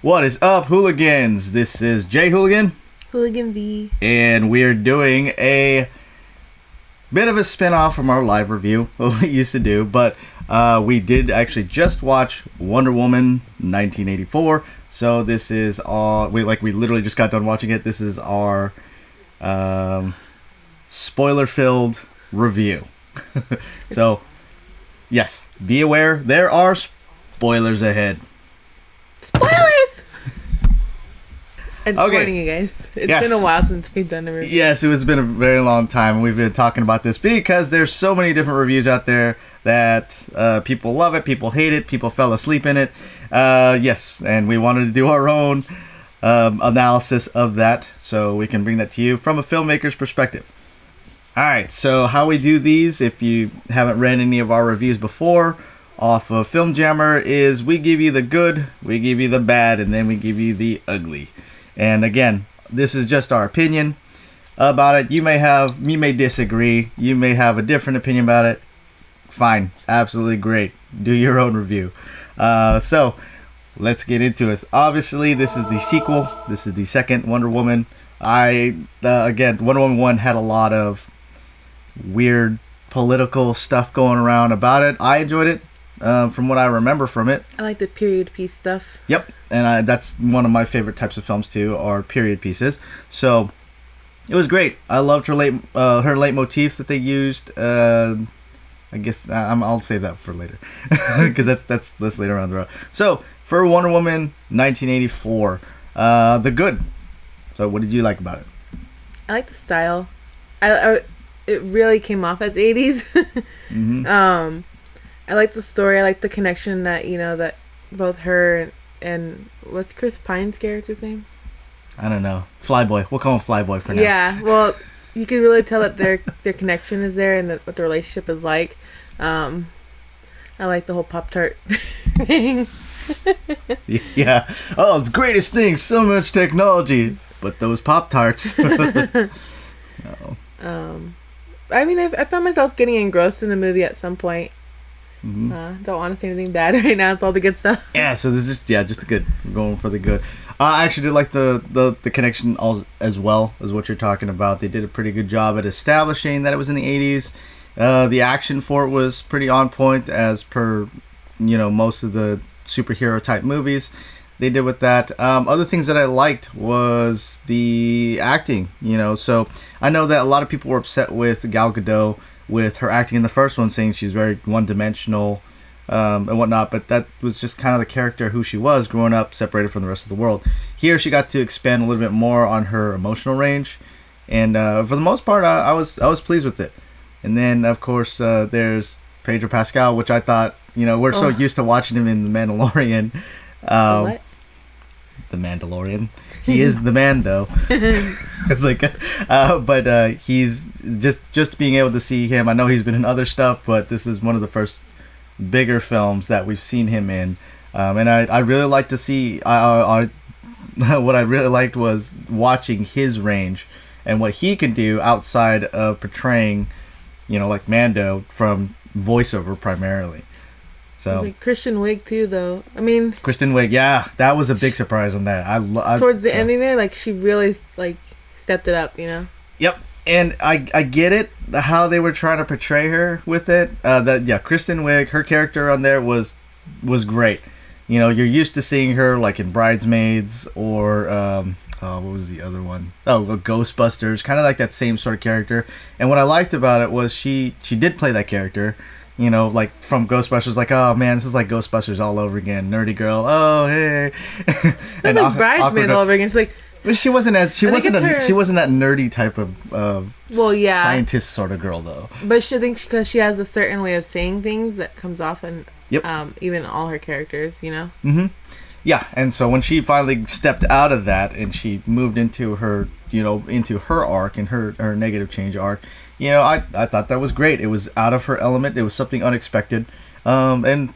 What is up, hooligans? This is Jay Hooligan. Hooligan V. And we're doing a bit of a spin-off from our live review, what we used to do. But we did actually just watch Wonder Woman 1984. So this is our... We literally just got done watching it. This is our spoiler-filled review. So, yes, be aware, there are spoilers ahead. Spoilers! It's warning you guys. It's been a while since we've done a review. Yes, it has been a very long time. We've been talking about this because there's so many different reviews out there that people love it, people hate it, people fell asleep in it. Yes, and we wanted to do our own analysis of that so we can bring that to you from a filmmaker's perspective. Alright, so how we do these, if you haven't read any of our reviews before, off of Film Jammer, is we give you the good, we give you the bad, and then we give you the ugly. And again, this is just our opinion about it. You may disagree, you may have a different opinion about it. Fine, absolutely great. Do your own review. So, let's get into it. Obviously, this is the sequel. This is the second Wonder Woman. Again, Wonder Woman 1 had a lot of weird political stuff going around about it. I enjoyed it. From what I remember from it. I like the period piece stuff. Yep, and that's one of my favorite types of films too, are period pieces. So it was great. I loved her leitmotif that they used. I guess I'll save that for later because that's later on the road. So for Wonder Woman 1984, the good. So what did you like about it? I like the style. It really came off as 80s. Mm-hmm. I like the story. I like the connection that, that both her and what's Chris Pine's character's name? I don't know. Flyboy. We'll call him Flyboy for now. Yeah. Well, you can really tell that their connection is there and what the relationship is like. I like the whole Pop-Tart thing. Yeah. Oh, it's the greatest thing. So much technology. But those Pop-Tarts. No. I mean, I found myself getting engrossed in the movie at some point. Mm-hmm. Don't want to say anything bad right now. It's all the good stuff. Yeah, so this is just the good. We're going for the good. I actually did like the connection as well as what you're talking about. They did a pretty good job at establishing that it was in the 80s. The action for it was pretty on point as per most of the superhero type movies they did with that. Other things that I liked was the acting. So I know that a lot of people were upset with Gal Gadot with her acting in the first one, saying she's very one-dimensional and whatnot, but that was just kind of the character who she was growing up, separated from the rest of the world. Here she got to expand a little bit more on her emotional range, and for the most part I was pleased with it. And then of course there's Pedro Pascal, which I thought, we're so used to watching him in The Mandalorian. What? The Mandalorian. He is the Mando. It's like, but he's just being able to see him. I know he's been in other stuff, but this is one of the first bigger films that we've seen him in. And I really like to see. What I really liked was watching his range and what he can do outside of portraying, like Mando, from voiceover primarily. So like Kristen Wiig too, though. I mean, Kristen Wiig, yeah, that was a big surprise on that. I towards the ending there, like she really stepped it up, Yep, and I get it how they were trying to portray her with it. Kristen Wiig, her character on there was great. You're used to seeing her like in Bridesmaids or what was the other one? Oh, Ghostbusters, kind of like that same sort of character. And what I liked about it was she did play that character. Like from Ghostbusters, like, oh man, this is like Ghostbusters all over again. Nerdy girl, oh hey. And like Bridesmaid all over again. She's like, but she wasn't that nerdy type of scientist sort of girl though. But I think because she has a certain way of saying things that comes off in even all her characters, Mm-hmm. Yeah, and so when she finally stepped out of that and she moved into her, into her arc and her negative change arc, I thought that was great. It was out of her element. It was something unexpected, and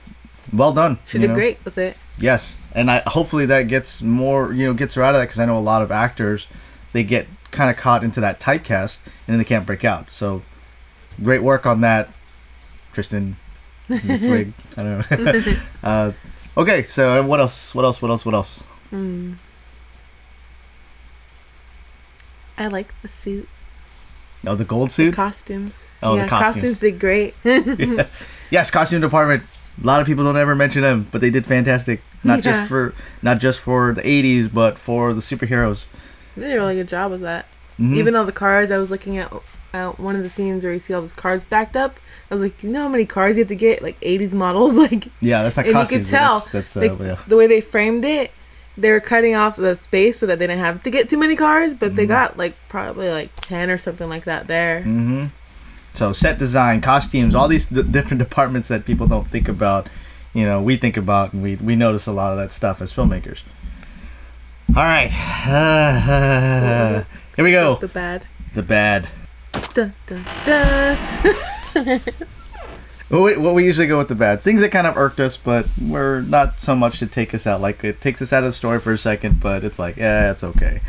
well done. She did great with it. Yes, and hopefully that gets more, gets her out of that, because I know a lot of actors, they get kind of caught into that typecast and then they can't break out. So great work on that, Kristen. This wig, I don't know. Okay, so what else? I like the suit. Oh, the gold suit? Costumes. Oh, yeah, the costumes did great. Yeah. Yes, costume department. A lot of people don't ever mention them, but they did fantastic. Not just for the 80s, but for the superheroes. They did a really good job with that. Mm-hmm. Even all the cars, I was looking at one of the scenes where you see all those cars backed up. I was like, you know how many cars you have to get? Like 80s models? Like, yeah, that's not and costumes. You could tell that's yeah. The way they framed it, they were cutting off the space so that they didn't have to get too many cars, but they got like probably like 10 or something like that there. Mm-hmm. So set design, costumes, all these different departments that people don't think about, we think about, and we notice a lot of that stuff as filmmakers. All right. Here we go. The bad. The bad. Dun, dun, dun. What we usually go with the bad. Things that kind of irked us, but were not so much to take us out. Like, it takes us out of the story for a second, but it's like, yeah, it's okay.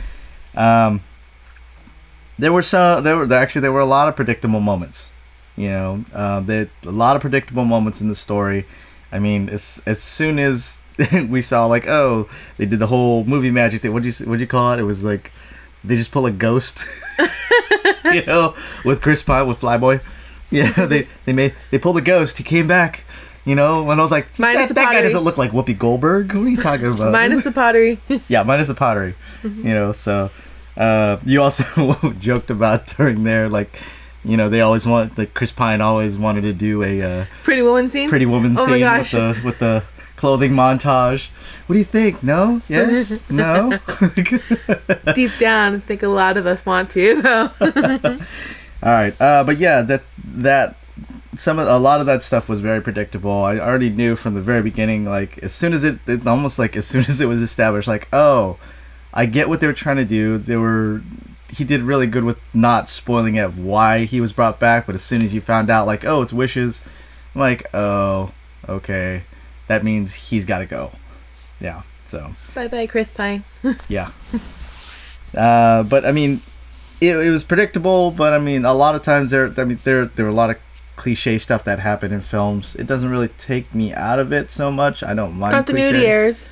There were a lot of predictable moments. A lot of predictable moments in the story. I mean, as soon as we saw, like, oh, they did the whole movie magic thing. What'd you call it? It was like they just pull a ghost, with Chris Pine, with Flyboy. Yeah, they pulled a ghost. He came back. When I was like, that guy doesn't look like Whoopi Goldberg. What are you talking about? Minus the pottery. Yeah, minus the pottery. So you also joked about during there, like, they always Chris Pine always wanted to do a Pretty Woman scene. Oh my gosh. with the clothing montage. What do you think? No? Yes? No? Deep down, I think a lot of us want to, though. All right, but yeah, a lot of that stuff was very predictable. I already knew from the very beginning, like, as soon as it was established, like, oh, I get what they were trying to do. He did really good with not spoiling it why he was brought back, but as soon as you found out, like, oh, it's wishes, I'm like, oh, okay, that means he's got to go. Yeah, so. Bye-bye, Chris Pine. Yeah. But, I mean, it was predictable, but, I mean, a lot of times there were a lot of cliche stuff that happened in films. It doesn't really take me out of it so much. I don't mind continuity errors.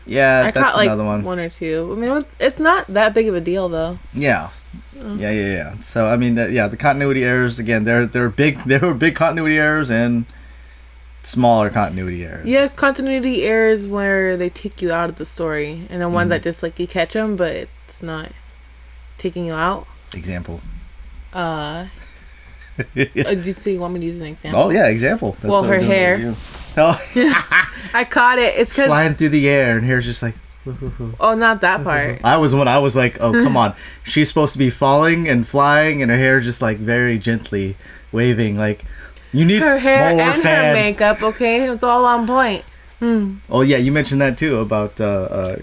Yeah, that's another one. One or two. I mean, it's not that big of a deal, though. Yeah. Yeah. So, I mean, the continuity errors, again, there were big continuity errors and smaller continuity errors. Yeah, continuity errors where they take you out of the story, and the ones that just, like, you catch them, but it's not taking you out. Example. So you want me to use an example? Oh, yeah, example. That's her hair. Oh. I caught it. It's because flying through the air, and hair's just like. Oh, not that part. I was like, oh, come on. She's supposed to be falling and flying, and her hair just like very gently waving. Like, you need her hair more and her makeup. Okay, it's all on point. Oh yeah, you mentioned that too about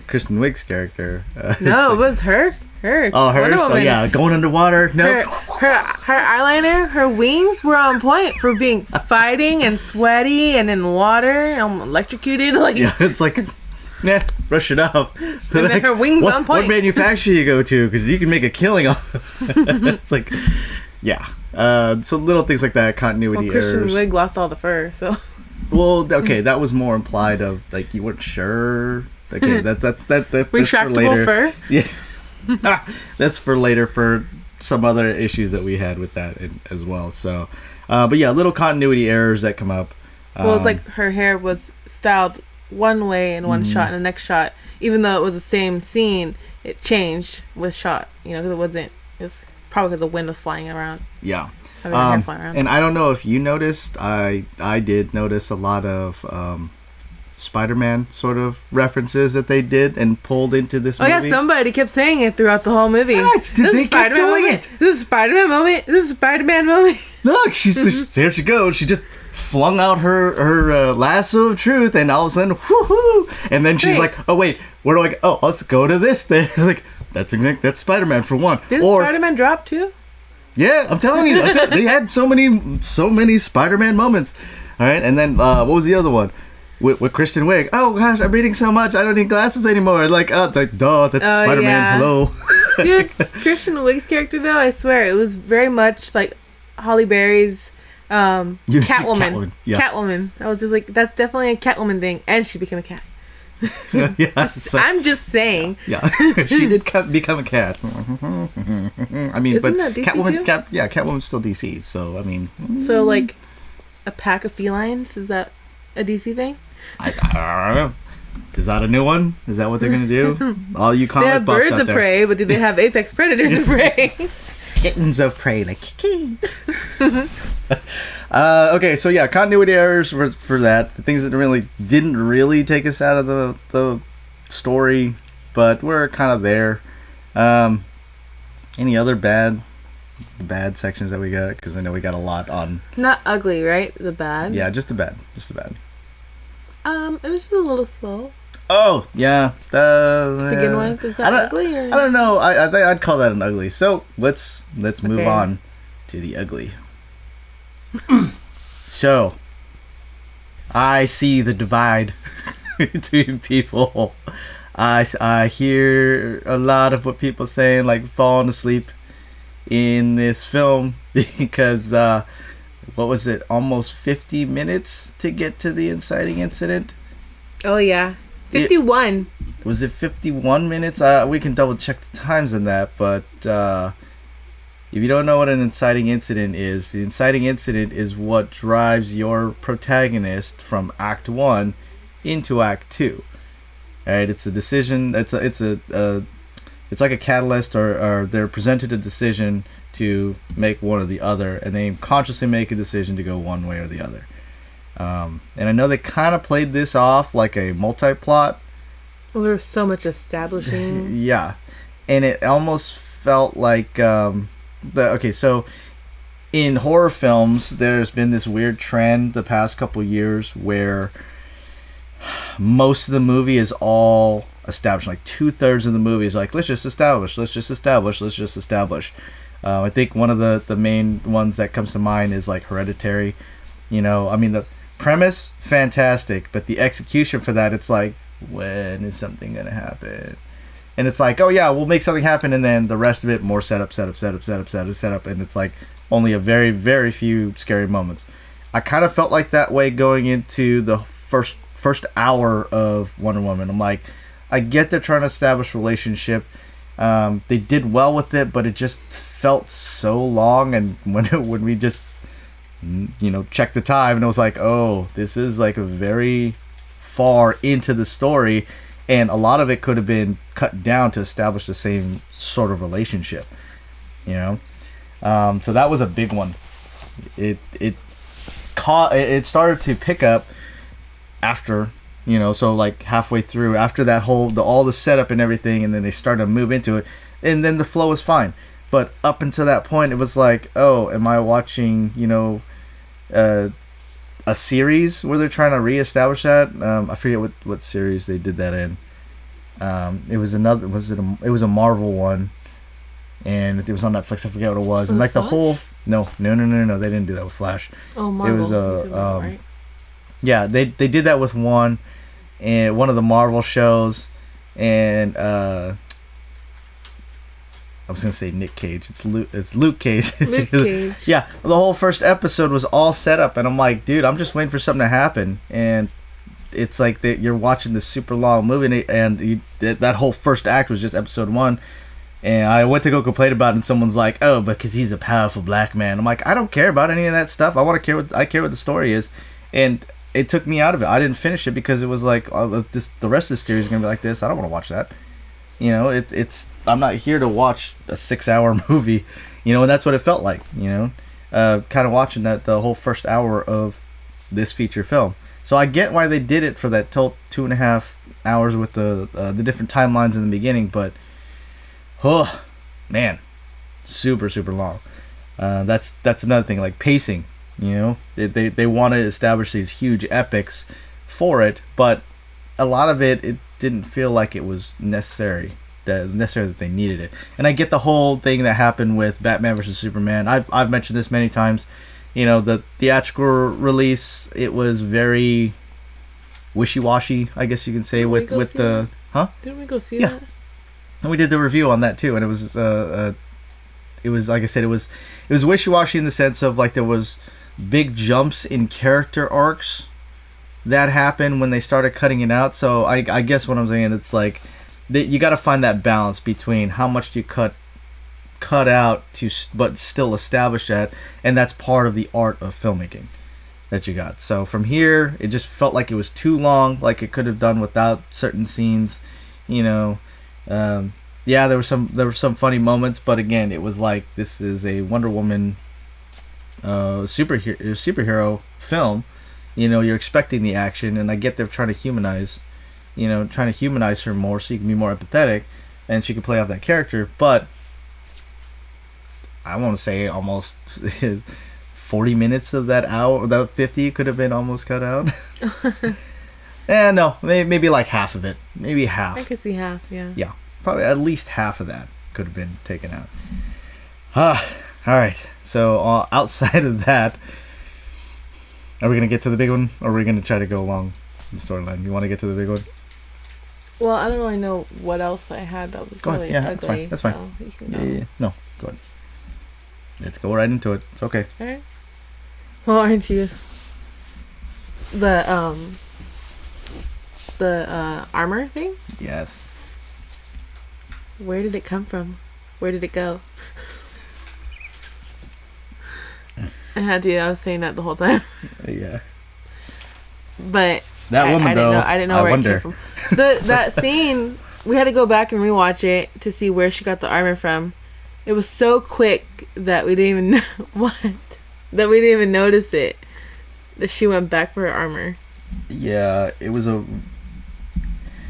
Kristen Wiig's character. No, it was her. Oh, hers. Oh yeah, going underwater. No. Her eyeliner, her wings were on point for being fighting and sweaty and in water and electrocuted. Like, yeah, it's like, brush it off. And then her wings on point. What manufacturer you go to? Because you can make a killing off. It's like, yeah. So little things like that, continuity Christian errors. Wiig lost all the fur, so. Well, okay, that was more implied of like you weren't sure. Okay, that's for later. Fur. Yeah. That's for later for some other issues that we had with that as well. So, but yeah, little continuity errors that come up. Well, it's like her hair was styled one way in one shot, and the next shot, even though it was the same scene, it changed with shot. Because it wasn't. It was probably because the wind was flying around. Yeah. Flying around. And I don't know if you noticed. I did notice a lot of. Spider-Man sort of references that they did and pulled into this movie. Oh yeah, somebody kept saying it throughout the whole movie. They kept doing it. This is Spider-Man moment. This is Spider-Man moment. Look, there she goes. She just flung out her lasso of truth, and all of a sudden, whoohoo! And then she's like, "Oh wait, where do I go? Oh, let's go to this thing." I was like, that's Spider-Man for one. Did Spider-Man drop too? Yeah, I'm telling you, they had so many Spider-Man moments. All right, and then what was the other one? With Kristen Wiig. Oh gosh, I'm reading so much, I don't need glasses anymore. Like, that's Spider-Man. Yeah. Hello. Dude, Kristen Wiig's character though, I swear, it was very much like Halle Berry's Catwoman. Yeah. Catwoman. I was just like, that's definitely a Catwoman thing, and she became a cat. Yeah, so, I'm just saying. yeah. She did become a cat. I mean, Isn't but that DC Catwoman, too? Catwoman's still DC. So I mean, So like, a pack of felines, is that a DC thing? I don't know. Is that a new one? Is that what they're gonna do? All you They comic have buffs birds out of there. prey, but do they have apex predators of prey? Kittens of prey, like kiki. Okay, so yeah, continuity errors for that. The things that didn't really take us out of the story, but we're kind of there. Any other bad sections that we got? Because I know we got a lot on. Not ugly, right? The bad. Yeah, just the bad. It was just a little slow Oh yeah, to begin with. Is that ugly? Or? I don't know. I think I'd call that an ugly. So let's move Okay. on to the ugly. So I see the divide between people. I hear a lot of what people saying, like falling asleep in this film because what was it? Almost 50 minutes to get to the inciting incident. Oh yeah, 51. Was it 51 minutes? We can double check the times on that, but if you don't know what an inciting incident is, the inciting incident is what drives your protagonist from Act 1 into Act 2. Right? It's a decision. It's like a catalyst, or they're presented a decision to make one or the other, and they consciously make a decision to go one way or the other. And I know they kind of played this off like a multi-plot. Well, there's so much establishing. Yeah, and it almost felt like so in horror films, there's been this weird trend the past couple years where most of the movie is all established. Like 2/3 of the movie is like, let's just establish. I think one of the main ones that comes to mind is like Hereditary. You know, I mean, the premise fantastic, but the execution for that, it's like, when is something gonna happen? And it's like, oh yeah, we'll make something happen, and then the rest of it, more setup, and it's like only a very, very few scary moments. I kind of felt like that way going into the first hour of Wonder Woman. I'm like, I get they're trying to establish a relationship. They did well with it, but it just felt so long. And when we just checked the time, and it was like, oh, this is like a very far into the story, and a lot of it could have been cut down to establish the same sort of relationship. So that was a big one. It started to pick up after, so like halfway through, after that whole all the setup and everything, and then they started to move into it, and then the flow was fine. But up until that point, it was like, oh, am I watching a series where they're trying to reestablish that? I forget what series they did that in. It was it was a Marvel one, and it was on Netflix. I forget what it was. And like Flash? the whole no, they didn't do that with Flash. Oh, Marvel. It was Marvel, right? yeah, they did that with one of the Marvel shows, and I was gonna say Nick Cage. It's Luke Cage. Luke Cage. Yeah, the whole first episode was all set up, and I'm like, dude, I'm just waiting for something to happen, and it's like you're watching this super long movie, and that whole first act was just episode 1. And I went to go complain about it, and someone's like, oh, because he's a powerful black man. I'm like, I don't care about any of that stuff. I care what the story is. And it took me out of it. I didn't finish it because it was like, oh, the rest of the series is going to be like this. I don't want to watch that. I'm not here to watch a 6-hour movie, and that's what it felt like, kind of watching the whole first hour of this feature film. So I get why they did it for that 2.5 hours with the different timelines in the beginning, but oh man, super long. That's another thing, like pacing. They want to establish these huge epics for it, but a lot of it didn't feel like it was necessary that they needed it. And I get the whole thing that happened with Batman versus Superman. I've mentioned this many times. The theatrical release, it was very wishy-washy, I guess you can say, with the that? Didn't we go see that? And we did the review on that too, and it was like I said, it was wishy-washy in the sense of like there was big jumps in character arcs, that happened when they started cutting it out. So I guess what I'm saying, it's like you got to find that balance between how much do you cut out but still establish that, and that's part of the art of filmmaking that you got. So from here, it just felt like it was too long, like it could have done without certain scenes, you know. Yeah, there were some funny moments, but again, it was like, this is a Wonder Woman superhero film. You know, you're expecting the action, and I get they're trying to humanize her more so you can be more empathetic and she can play off that character, but I want to say almost 40 minutes of that hour, that 50 could have been almost cut out. No, maybe like half of it. Maybe half. I could see half, yeah. Yeah, probably at least half of that could have been taken out. All right, so outside of that, are we going to get to the big one, or are we going to try to go along the storyline? You want to get to the big one? Well, I don't really know what else I had that was go really ahead. Yeah, ugly. That's fine. So you can go. Yeah. No, go ahead. Let's go right into it. It's okay. All right. Well, aren't you the armor thing? Yes. Where did it come from? Where did it go? I was saying that the whole time. Yeah. But that woman, I didn't know where it came from. That scene, we had to go back and rewatch it to see where she got the armor from. It was so quick that we didn't even know that we didn't even notice it. That she went back for her armor. Yeah, it was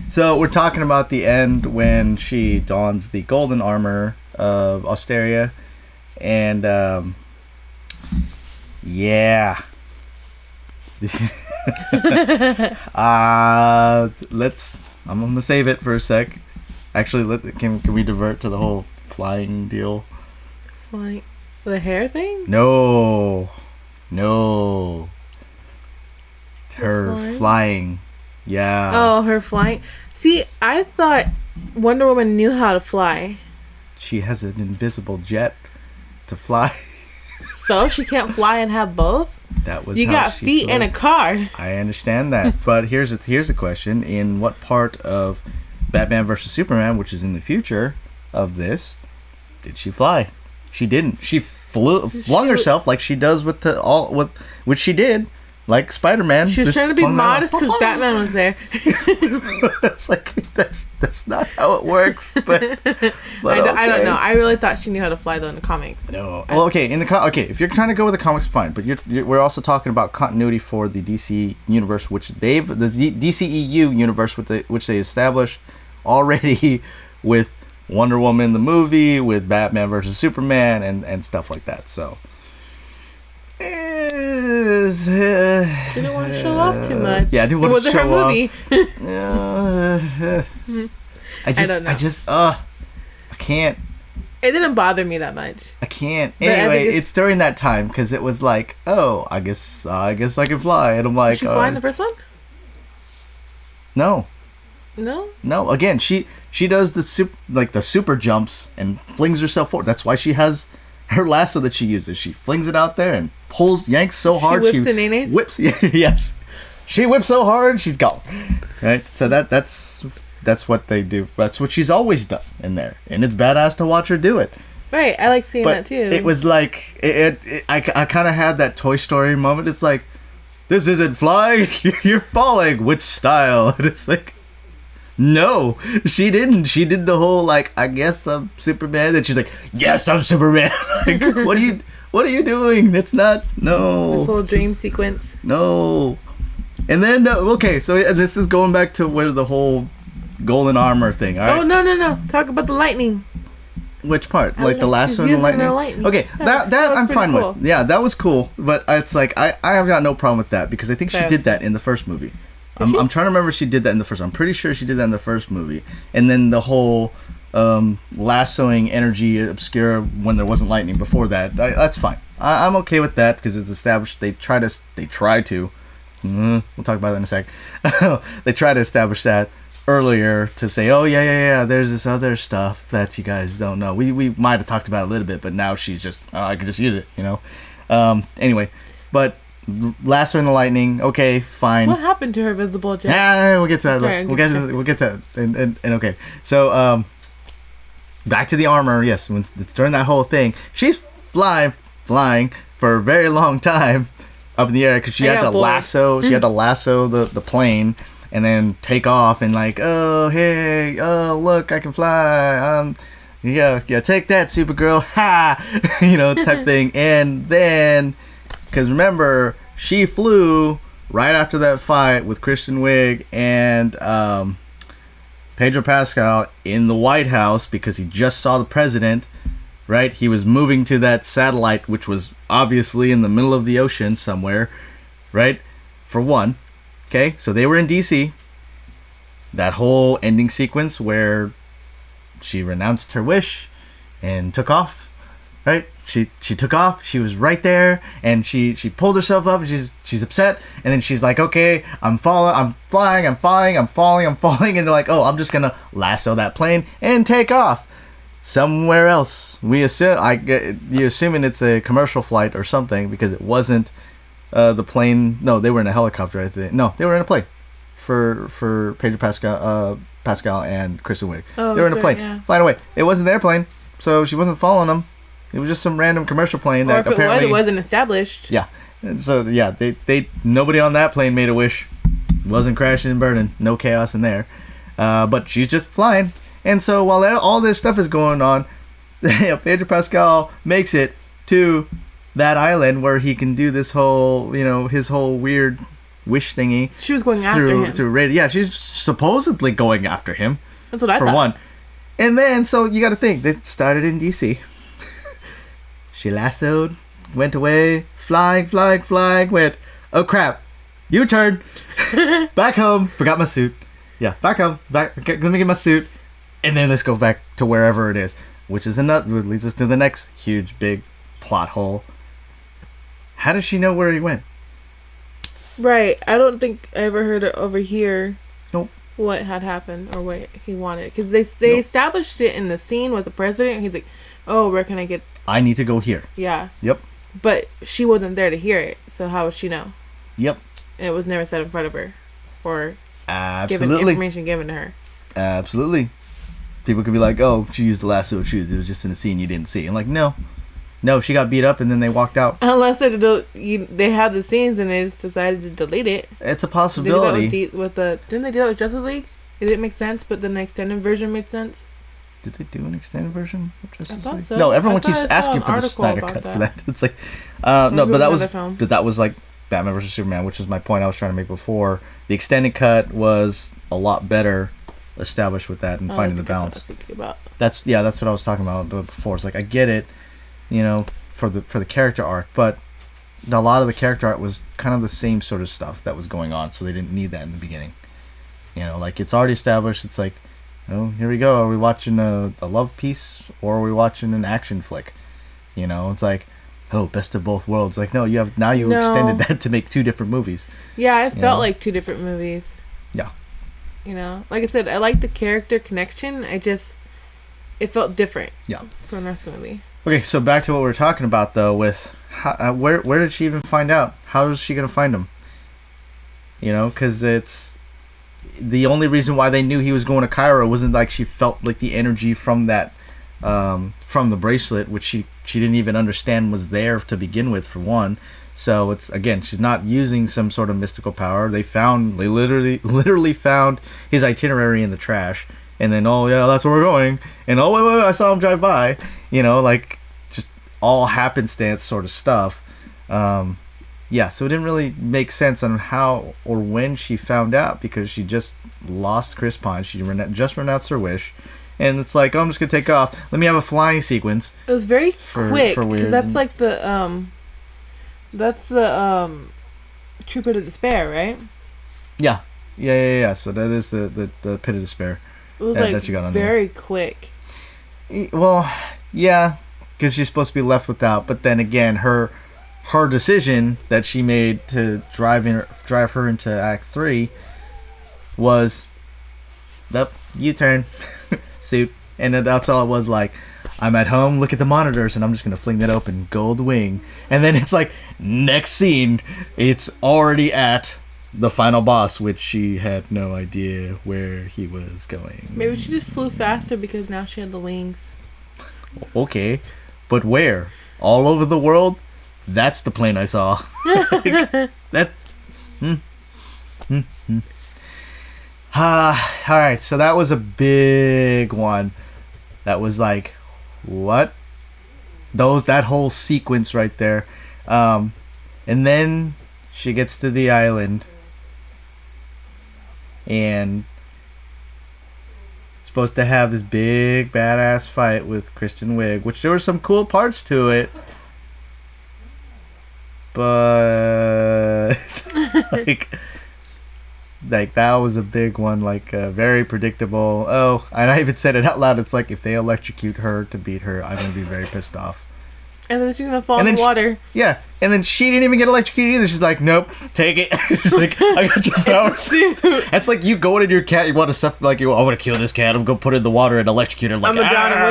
So we're talking about the end when she dons the golden armor of Osteria, and yeah. I'm gonna save it for a sec. Actually, can we divert to the whole flying deal? Flying, the hair thing? No. Her flying. Yeah. Oh, her flying. See, I thought Wonder Woman knew how to fly. She has an invisible jet to fly. So she can't fly and have both? That was you how got she feet flew. and a car. I understand that, but here's a question: in what part of Batman vs Superman, which is in the future of this, did she fly? She didn't. She flung herself like she does which she did, like Spider-Man. She was trying to be modest because Batman was there. That's like that's not how it works. But I don't know. I really thought she knew how to fly though in the comics. No. Well, okay. If you're trying to go with the comics, fine. But we're also talking about continuity for the DC universe, which the DCEU universe, which they established already with Wonder Woman the movie, with Batman versus Superman, and stuff like that. So. Didn't want to show off too much. Yeah, I didn't want to show off. It wasn't her movie. I can't. It didn't bother me that much. I can't. Anyway, it's during that time because it was like, oh, I guess I can fly, and I'm like, did she fly in the first one? No. Again, she does the super jumps and flings herself forward. That's why she has her lasso that she uses. She flings it out there and yanks so hard. She whips. Yes. She whips so hard, she's gone. Right? So that's what they do. That's what she's always done in there. And it's badass to watch her do it. Right. I like seeing that too. It was like, I kind of had that Toy Story moment. It's like, this isn't flying, you're falling. Which style? And it's like, no, she didn't. She did the whole, like, I guess I'm Superman. And she's like, yes, I'm Superman. Like, what are you doing? That's not, no. This whole dream sequence. No. And then, okay, so this is going back to where the whole golden armor thing, all right? Oh, no. Talk about the lightning. Which part? Like the lasso and the lightning? Okay, that I'm fine with. Yeah, that was cool. But it's like, I have got no problem with that because I think she did that in the first movie. I'm trying to remember if she did that in the first. I'm pretty sure she did that in the first movie. And then the whole lassoing energy Obscura when there wasn't lightning before that. That's fine. I'm okay with that because it's established. They try to. We'll talk about that in a sec. They try to establish that earlier to say, oh yeah, there's this other stuff that you guys don't know. We might have talked about it a little bit, but now she's just, I could just use it, you know. Anyway, but lasso in the lightning. Okay, fine. What happened to her visible jet? Yeah, we'll get to that. Sorry, We'll get to that. And okay. So back to the armor. Yes, when it's during that whole thing, she's flying for a very long time up in the air because she had to lasso. She had to lasso the plane and then take off and like, oh hey, oh look, I can fly. Yeah, take that, Supergirl. Ha, type thing. And then, because remember, she flew right after that fight with Kristen Wiig and Pedro Pascal in the White House because he just saw the president, right? He was moving to that satellite, which was obviously in the middle of the ocean somewhere, right? For one. Okay, so they were in DC. That whole ending sequence where she renounced her wish and took off, right? She took off. She was right there, and she pulled herself up, and she's upset, and then she's like, okay, I'm flying, and they're like, oh, I'm just gonna lasso that plane and take off somewhere else. You're assuming it's a commercial flight or something because it wasn't the plane. No, they were in a helicopter, I think. No, they were in a plane for Pedro Pascal and Kristen Wiig. Oh, they were in a plane, right, yeah. flying away. It wasn't their plane, so she wasn't following them. It was just some random commercial plane that apparently it wasn't established. Yeah, and so yeah, they nobody on that plane made a wish. It wasn't crashing and burning. No chaos in there. But she's just flying, and so while all this stuff is going on, Pedro Pascal makes it to that island where he can do this whole, his whole weird wish thingy. She was going after him. Through radio. Yeah, she's supposedly going after him. That's what I thought. For one. And then, so you got to think, they started in DC. She lassoed, went away, flying, went, oh crap, U-turn, back home, forgot my suit. Yeah, back home, okay, let me get my suit, and then let's go back to wherever it is, which is leads us to the next huge, big plot hole. How does she know where he went? Right. I don't think I ever heard it over here. Nope. What had happened or what he wanted. Because they established it in the scene with the president. He's like, oh, where can I get... I need to go here. Yeah. Yep. But she wasn't there to hear it. So how would she know? Yep. And it was never said in front of her. Or information given to her. Absolutely. People could be like, oh, she used the lasso of truth. It was just in the scene you didn't see. And like, no, she got beat up and then they walked out. Unless they have the scenes and they just decided to delete it. It's a possibility. Didn't they do that with Justice League? It didn't make sense, but then the extended version made sense. Did they do an extended version of Justice I thought League? so. No, everyone keeps asking for the Snyder cut for that. It's like, no, but that was like Batman vs Superman, which is my point I was trying to make before. The extended cut was a lot better established with that and finding the balance. That's what I was talking about before. It's like I get it, for the character arc, but a lot of the character art was kind of the same sort of stuff that was going on, so they didn't need that in the beginning. Like it's already established. It's like, oh, here we go. Are we watching a love piece or are we watching an action flick? It's like, oh, best of both worlds. Like, no, you extended that to make two different movies. Yeah, it felt like two different movies. Yeah. Like I said, I like the character connection. It felt different. Yeah. From the rest of the movie. Okay, so back to what we were talking about though. With where did she even find out? How is she gonna find him? Because it's the only reason why they knew he was going to Cairo wasn't like she felt like the energy from that from the bracelet, which she didn't even understand was there to begin with, for one. So it's, again, she's not using some sort of mystical power. They literally found his itinerary in the trash, and then, oh yeah, that's where we're going, and oh wait, I saw him drive by, like just all happenstance sort of stuff. Yeah, so it didn't really make sense on how or when she found out, because she just lost Chris Pine. She just renounced her wish. And it's like, oh, I'm just going to take off. Let me have a flying sequence. It was very quick. Because that's like the, True Pit of Despair, right? Yeah. So that is the Pit of Despair. It was that you got on very there. Quick. Well, yeah, because she's supposed to be left without. But then again, her decision that she made to drive her into Act 3 was the U-turn suit, and that's all it was. Like, I'm at home, look at the monitors, and I'm just gonna fling that open, gold wing, and then it's like next scene, it's already at the final boss, which she had no idea where he was going. Maybe she just flew faster because now she had the wings. Okay, but where? All over the world? That's the plane I saw. That. All right, so that was a big one. That was like, what? That whole sequence right there. And then she gets to the island. And supposed to have this big badass fight with Kristen Wiig, which there were some cool parts to it. But like that was a big one, like very predictable. Oh, and I even said it out loud. It's like if they electrocute her to beat her, I'm gonna be very pissed off. And then she's gonna fall in the water. Yeah, and then she didn't even get electrocuted either. She's like, nope, take it. She's like, I got your powers. That's like you going in your cat. You want to suffer, like, I want to kill this cat. I'm gonna go put it in the water and electrocute her. Like, I'm gonna drown him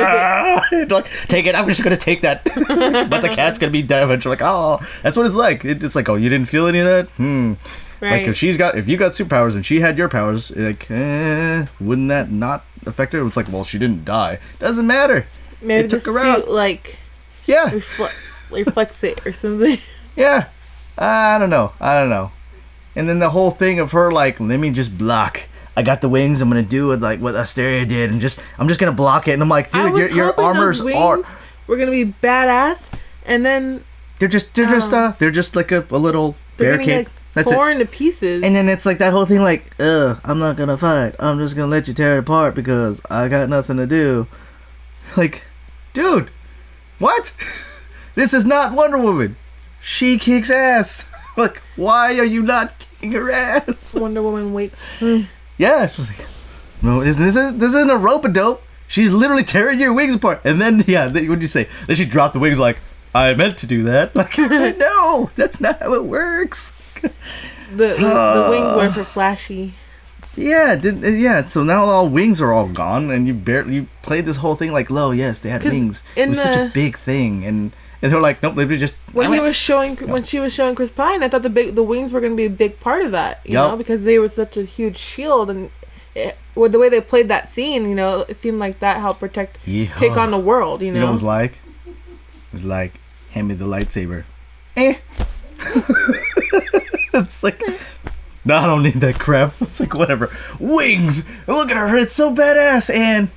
with it. Like, take it. I'm just gonna take that. But the cat's gonna be dead eventually. Like, oh, that's what it's like. It's like, oh, you didn't feel any of that? Right. Like if you got superpowers and she had your powers, like, wouldn't that not affect her? It's like, well, she didn't die. Doesn't matter. Maybe the suit, like, yeah, reflects it or something. Yeah, I don't know. And then the whole thing of her like, let me just block. I got the wings. I'm gonna do it like what Asteria did, and I'm just gonna block it. And I'm like, dude, your armors are. We're gonna be badass, and then they're just like a little barricade. That's torn to pieces. And then it's like that whole thing, like, I'm not gonna fight. I'm just gonna let you tear it apart because I got nothing to do. Like, dude, what? This is not Wonder Woman. She kicks ass. Like, why are you not kicking her ass? Wonder Woman waits. Yeah, she was like, no, this isn't a rope-a-dope. She's literally tearing your wings apart. And then, what'd you say? Then she dropped the wings like, I meant to do that. Like, no, that's not how it works. The wings were for Flashy. Yeah. So now all wings are all gone, and you played this whole thing like, yes, they had wings. It was such a big thing, and they're like, nope, they just. When she was showing Chris Pine, I thought the wings were going to be a big part of that, you know, because they were such a huge shield, and with the way they played that scene, you know, it seemed like that helped take on the world, you know. You know what it was like? It was like, hand me the lightsaber. It's like, no, I don't need that crap. It's like, whatever. Wings! Look at her, it's so badass! And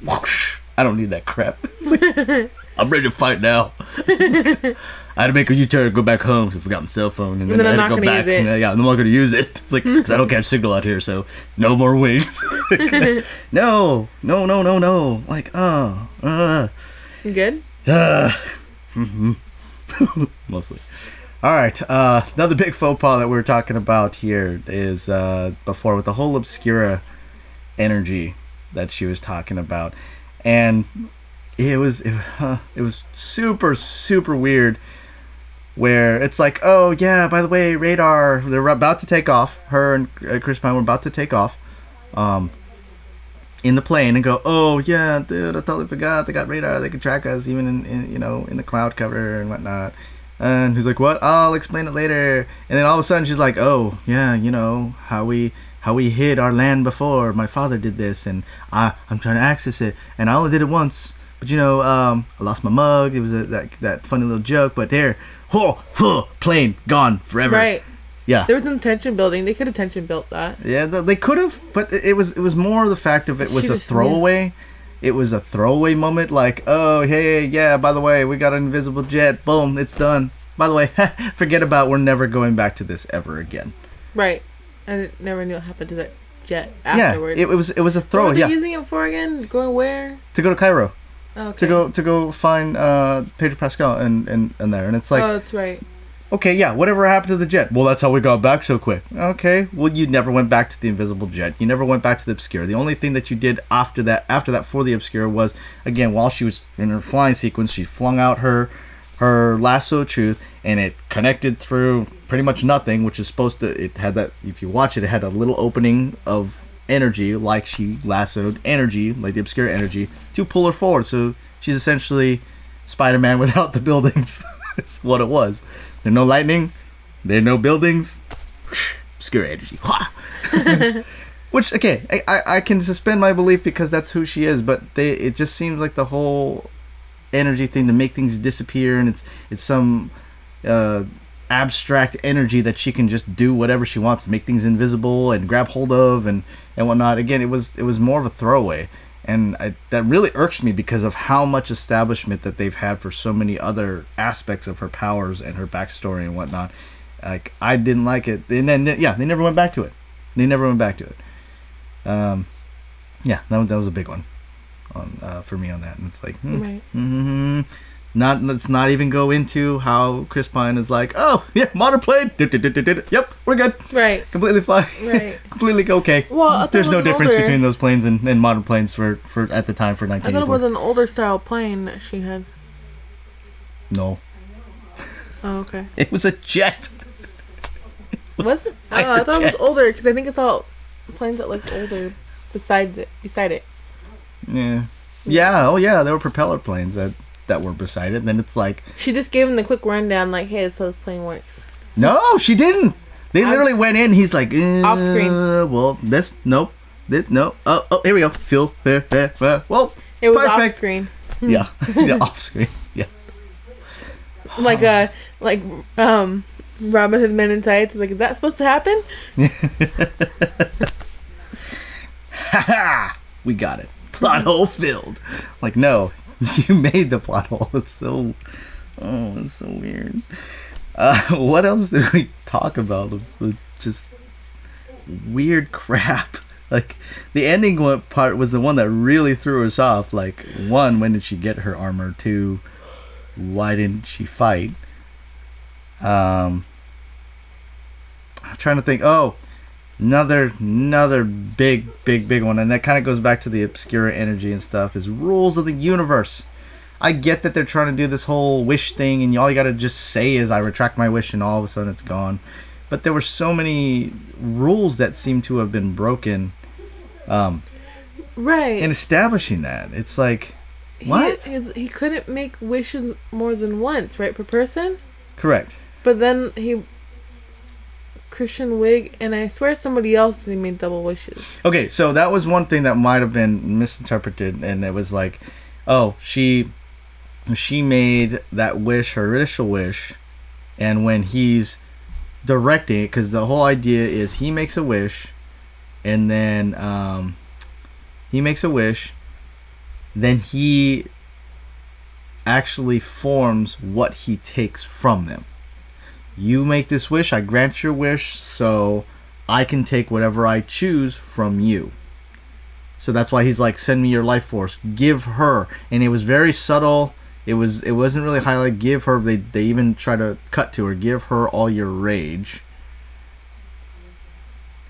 whoosh, I don't need that crap. Like, I'm ready to fight now. I had to make a U-turn, go back home, so I forgot my cell phone, and then I had to go back. And, I'm not going to use it. It's like, because I don't catch signal out here, so no more wings. No. Like, You good? Mostly. All right, another big faux pas that we were talking about here is before with the whole Obscura Energy that she was talking about, and it was super, super weird, where it's like, oh yeah, by the way, radar, they're about to take off. Her and Chris Pine were about to take off, in the plane, and go, oh yeah, dude, I totally forgot they got radar, they can track us even in the cloud cover and whatnot. And he's like, what? I'll explain it later. And then all of a sudden she's like, oh yeah, how we hid our land before. My father did this, and I'm trying to access it, and I only did it once. But I lost my mug. It was that funny little joke. But there, plane gone forever. Right. Yeah. There was no tension building. They could have tension built that. Yeah, they could have, but it was more the fact of it was a throwaway. It was a throwaway moment, like, oh, hey, yeah, by the way, we got an invisible jet. Boom, it's done. By the way, forget about, we're never going back to this ever again. Right. I never knew what happened to that jet afterwards. Yeah, it was a throw. What were they using it for again? Going where? To go to Cairo. Okay. To go find Pedro Pascal and there. And it's like, oh, that's right. Okay, yeah, whatever happened to the jet? Well, that's how we got back so quick. Okay, well, you never went back to the invisible jet. You never went back to the Obscura. The only thing that you did after that for the Obscura was, again, while she was in her flying sequence, she flung out her lasso of truth, and it connected through pretty much nothing, which is supposed to, it had that, if you watch it, it had a little opening of energy, like she lassoed energy, like the Obscura energy, to pull her forward, so She's essentially Spider-Man without the buildings. That's what it was. There's no lightning. There are no buildings. Obscura Energy. Which, okay, I can suspend my belief because that's who she is, but it just seems like the whole energy thing to make things disappear, and it's some abstract energy that she can just do whatever she wants to make things invisible and grab hold of and whatnot. Again, it was more of a throwaway, and that really irks me because of how much establishment that they've had for so many other aspects of her powers and her backstory and whatnot. Like, I didn't like it, and then they never went back to it. Yeah, that was a big one for me on that, and it's like, Right. let's not even go into how Chris Pine is like, oh yeah, modern plane, yep, we're good, Right. completely fine, Right. completely okay. Well, I thought there's it no was difference older. between those planes and modern planes for at the time for I thought it 1984. was an older style plane that she had. No, Oh, okay. it was a jet. Was it? Oh, I thought it was older because I think it's all planes that look older beside it. Yeah. Oh yeah, there were propeller planes that were beside it. And then it's like, She just gave him the quick rundown, like, "Hey, this is how this plane works." no, she didn't. They literally went in. He's like, Off screen. Well, no. Oh, here we go. Well, It was perfect. off screen, Yeah, off screen. Yeah. like Robin Hood Men in Tights. Like, is that supposed to happen? We got it. Plot hole filled. Like, no, you made the plot hole. It's so weird. What else did we talk about? Just weird crap. Like, the ending part was the one that really threw us off. Like, one, when did she get her armor? Two, why didn't she fight? I'm trying to think. Oh, another big one, and that kind of goes back to the Obscura Energy and stuff, is rules of the universe. I get that they're trying to do this whole wish thing, and all you gotta just say is, I retract my wish, and all of a sudden it's gone. But there were so many rules that seem to have been broken Right. in establishing that. It's like, what? He couldn't make wishes more than once, right, per person? Correct. But then Christian Wiig, and I swear somebody else, he made double wishes. Okay, so that was one thing that might have been misinterpreted, and it was like, oh, she made that wish her initial wish, and when he's directing it, because the whole idea is he makes a wish, and then then he actually forms what he takes from them. You make this wish, I grant your wish, so I can take whatever I choose from you. So that's why he's like, send me your life force, give her. And it was very subtle. It wasn't really highlighted. Give her. They even try to cut to her. Give her all your rage.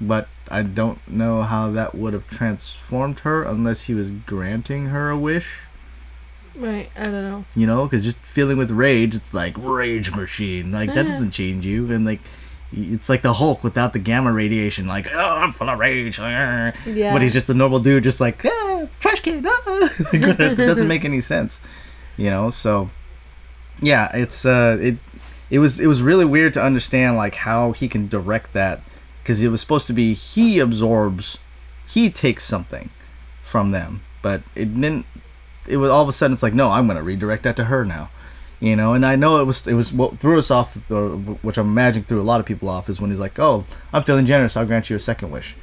But I don't know how that would have transformed her unless he was granting her a wish. Right, I don't know. You know, because just feeling with rage, it's like rage machine. Like, that doesn't change you. And like, it's like the Hulk without the gamma radiation. Like, oh, I'm full of rage. Yeah. But he's just a normal dude, just like, trash can. It doesn't make any sense. You know, so yeah, it was really weird to understand like how he can direct that, because it was supposed to be he takes something from them, but it didn't. It was all of a sudden it's like, no, I'm going to redirect that to her now, you know. And I know it was what threw us off, which I'm imagining threw a lot of people off, is when he's like, oh, I'm feeling generous, I'll grant you a second wish,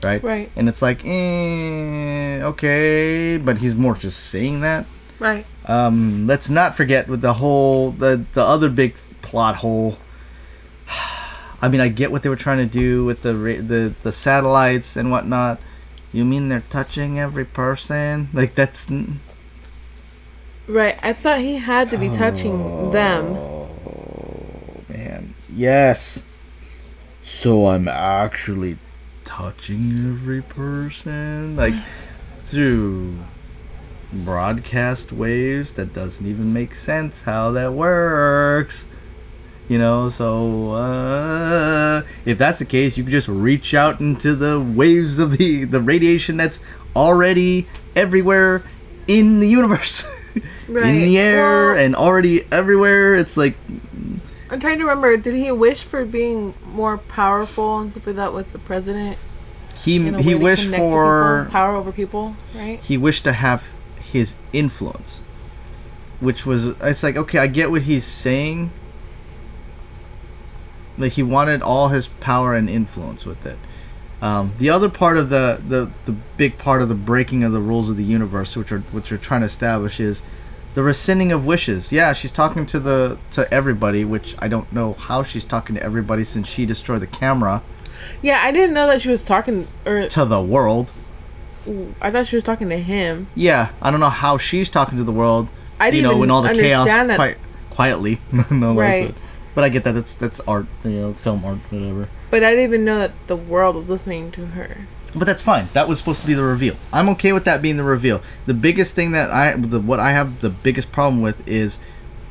right? And it's like, okay, but he's more just saying that. Right. Let's not forget with the whole the other big plot hole. I mean, I get what they were trying to do with the satellites and whatnot. You mean they're touching every person? Like, that's right. I thought he had to be touching them. Oh man, yes. So I'm actually touching every person, like through broadcast waves. That doesn't even make sense how that works, you know. So if that's the case, you can just reach out into the waves of the radiation that's already everywhere in the universe. in the air and already everywhere. It's like, I'm trying to remember. Did he wish for being more powerful and stuff like that with the president? He wished for power over people, right? He wished to have his influence, which was, it's like, okay, I get what he's saying. Like, he wanted all his power and influence with it. The other part of the big part of the breaking of the rules of the universe, which are trying to establish, is the rescinding of wishes. Yeah, she's talking to everybody, which I don't know how she's talking to everybody since she destroyed the camera. Yeah, I didn't know that she was talking to the world. I thought she was talking to him. Yeah, I don't know how she's talking to the world. I didn't even in all the chaos, that. Quietly. No, right. But I get that that's art, film art, whatever. But I didn't even know that the world was listening to her. But that's fine. That was supposed to be the reveal. I'm okay with that being the reveal. The biggest thing that what I have the biggest problem with is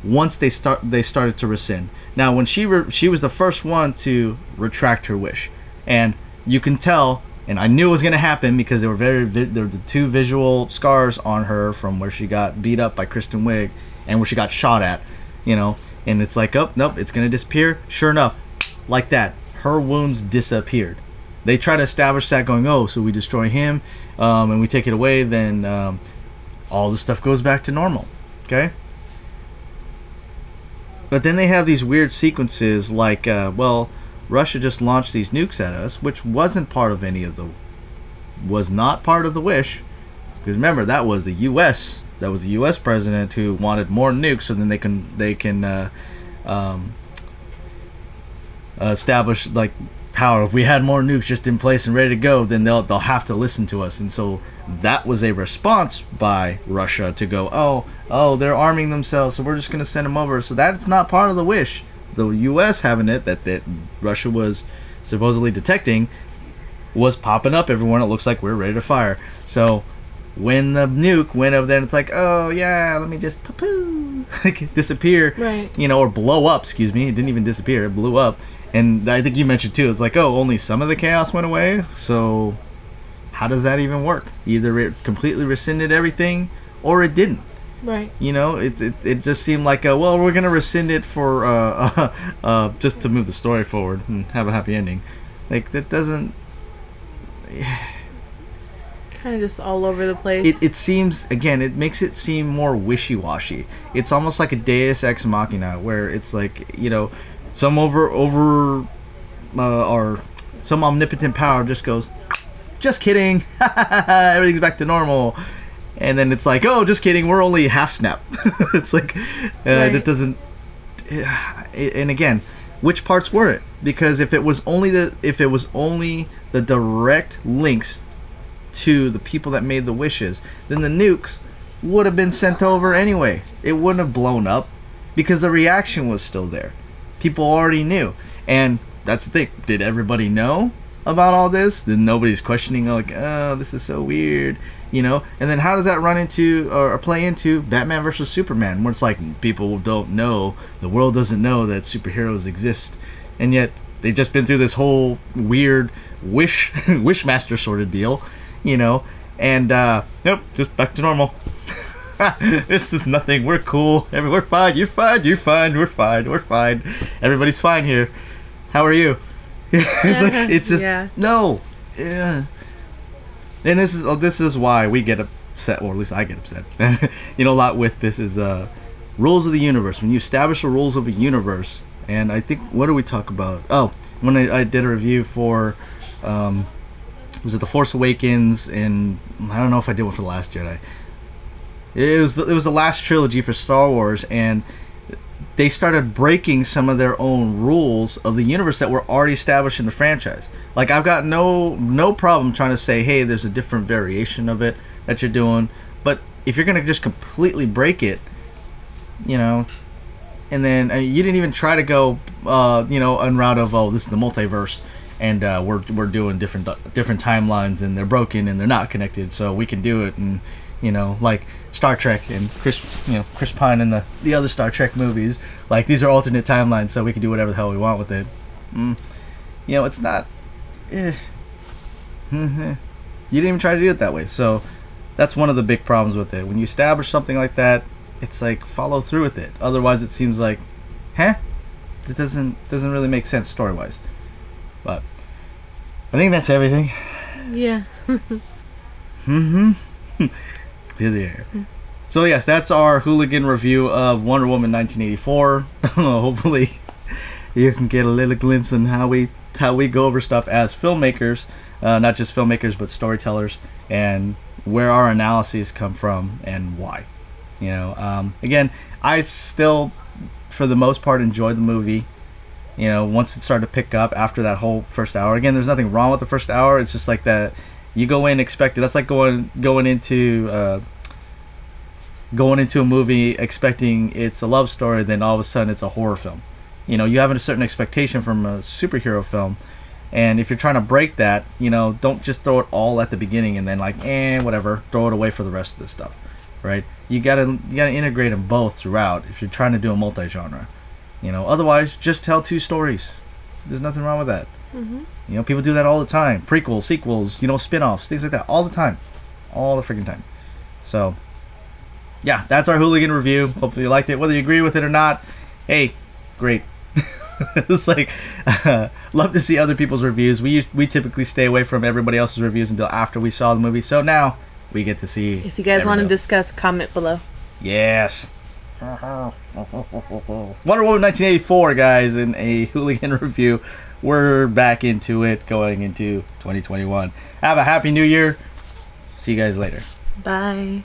once they started to rescind. Now, when she was the first one to retract her wish, and you can tell, and I knew it was going to happen because there were the two visual scars on her from where she got beat up by Kristen Wiig and where she got shot at, and it's like, oh nope, it's going to disappear. Sure enough, like that, her wounds disappeared. They try to establish that, going, oh, so we destroy him, and we take it away, then all the stuff goes back to normal. Okay? But then they have these weird sequences like, Russia just launched these nukes at us, which wasn't part of was not part of the wish. Because remember, that was the U.S. That was the U.S. president who wanted more nukes, so then they can establish like power. If we had more nukes just in place and ready to go, then they'll have to listen to us. And so that was a response by Russia to go, oh, they're arming themselves, so we're just going to send them over. So that's not part of the wish. The U.S. having it that Russia was supposedly detecting was popping up everywhere. It looks like we're ready to fire. So when the nuke went over there, and it's like, oh yeah, let me just disappear, right? Or blow up. Excuse me, it didn't even disappear; it blew up. And I think you mentioned too, it's like, oh, only some of the chaos went away. So how does that even work? Either it completely rescinded everything, or it didn't. Right. It just seemed like, well, we're gonna rescind it for just to move the story forward and have a happy ending. Like, that doesn't. Kind of just all over the place. It seems, again, it makes it seem more wishy-washy. It's almost like a Deus Ex Machina, where it's like, some or some omnipotent power just goes, just kidding, everything's back to normal. And then it's like, oh, just kidding, we're only half snap. It's like, right. It doesn't. And again, which parts were it? Because if it was only the direct links to the people that made the wishes, then the nukes would have been sent over anyway. It wouldn't have blown up because the reaction was still there. People already knew. And that's the thing. Did everybody know about all this? Then nobody's questioning, like, oh, this is so weird, And then how does that run into or play into Batman versus Superman, where it's like, people don't know, the world doesn't know that superheroes exist, and yet they've just been through this whole weird wishmaster sort of deal, and nope, just back to normal. This is nothing. We're cool. We're fine. You're fine. You're fine. We're fine. We're fine. Everybody's fine here. How are you? It's just no. Yeah. And this is why we get upset, or at least I get upset. A lot with this is rules of the universe. When you establish the rules of a universe, and I think, what do we talk about? Oh, when I did a review for, was it The Force Awakens, and I don't know if I did one for The Last Jedi. It was the last trilogy for Star Wars, and they started breaking some of their own rules of the universe that were already established in the franchise. Like, I've got no problem trying to say, hey, there's a different variation of it that you're doing, but if you're gonna just completely break it, and then you didn't even try to go, en route of, oh, this is the multiverse, and we're doing different timelines, and they're broken and they're not connected, so we can do it, and like Star Trek and Chris Pine and the other Star Trek movies, like, these are alternate timelines, so we can do whatever the hell we want with it. It's not. You didn't even try to do it that way, so that's one of the big problems with it. When you establish something like that, it's like follow through with it. Otherwise, it seems like, it doesn't really make sense story wise. But I think that's everything. Yeah. Clear the air. So yes, that's our Hooligan review of Wonder Woman 1984. Hopefully, you can get a little glimpse on how we go over stuff as filmmakers, not just filmmakers but storytellers, and where our analyses come from and why. Again, I still, for the most part, enjoyed the movie. Once it started to pick up after that whole first hour. Again, there's nothing wrong with the first hour. It's just like that. You go in expecting. That's like going into a movie expecting it's a love story, then all of a sudden it's a horror film. You have a certain expectation from a superhero film, and if you're trying to break that, don't just throw it all at the beginning and then whatever, throw it away for the rest of the stuff, right? You gotta integrate them both throughout if you're trying to do a multi-genre. Otherwise, just tell two stories. There's nothing wrong with that. Mm-hmm. People do that all the time. Prequels, sequels, spin-offs, things like that, all the time, all the freaking time. So, yeah, that's our Hooligan review. Hopefully you liked it. Whether you agree with it or not, hey, great. It's like, love to see other people's reviews. We typically stay away from everybody else's reviews until after we saw the movie. So now we get to see. If you guys want to discuss, comment below. Yes. Wonder Woman 1984, guys, in a Hooligan review. We're back into it, going into 2021. Have a happy new year. See you guys later. Bye.